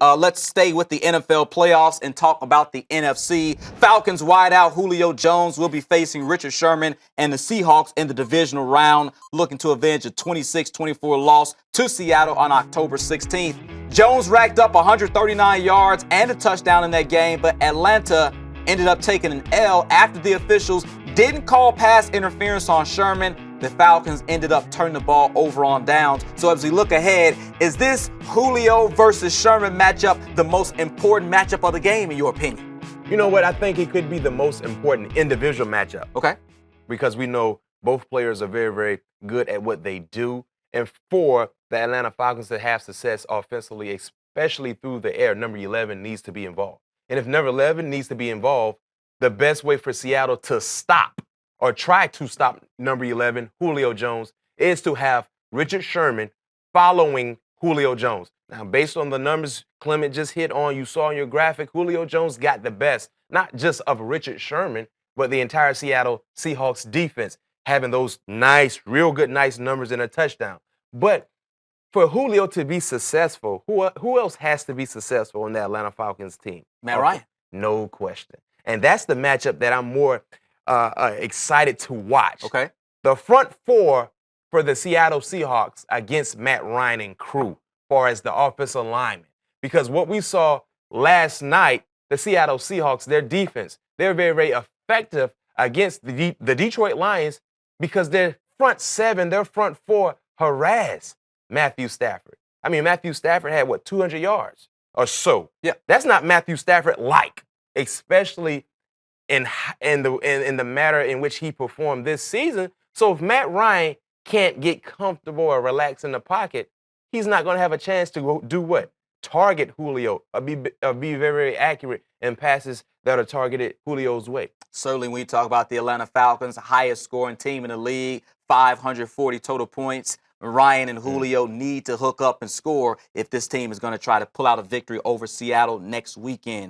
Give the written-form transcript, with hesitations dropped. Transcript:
let's stay with the NFL playoffs and talk about the NFC. Falcons wideout Julio Jones will be facing Richard Sherman and the Seahawks in the divisional round, looking to avenge a 26-24 loss to Seattle on October 16th. Jones racked up 139 yards and a touchdown in that game, but Atlanta ended up taking an L after the officials didn't call pass interference on Sherman. The Falcons ended up turning the ball over on downs. So as we look ahead, is this Julio versus Sherman matchup the most important matchup of the game, in your opinion? You know what? I think it could be the most important individual matchup. Okay. Because we know both players are very, very good at what they do. And for the Atlanta Falcons to have success offensively, especially through the air, number 11 needs to be involved. And if number 11 needs to be involved, the best way for Seattle to stop or try to stop number 11, Julio Jones, is to have Richard Sherman following Julio Jones. Now, based on the numbers Clement just hit on, you saw in your graphic, Julio Jones got the best, not just of Richard Sherman, but the entire Seattle Seahawks defense, having those nice, real good, nice numbers and a touchdown. But for Julio to be successful, who else has to be successful on the Atlanta Falcons team? Matt Ryan. No question. And that's the matchup that I'm more excited to watch. Okay. The front four for the Seattle Seahawks against Matt Ryan and crew, as far as the offensive lineman. Because what we saw last night, the Seattle Seahawks, their defense, they're very, very effective against the Detroit Lions because their front seven, their front four harassed Matthew Stafford. I mean, Matthew Stafford had, 200 yards or so? Yeah. That's not Matthew Stafford-like, especially in the matter in which he performed this season. So if Matt Ryan can't get comfortable or relax in the pocket, he's not going to have a chance to go do what? Target Julio, or be very, very accurate in passes that are targeted Julio's way. Certainly, when you talk about the Atlanta Falcons, the highest scoring team in the league, 540 total points. Ryan and Julio need to hook up and score if this team is going to try to pull out a victory over Seattle next weekend.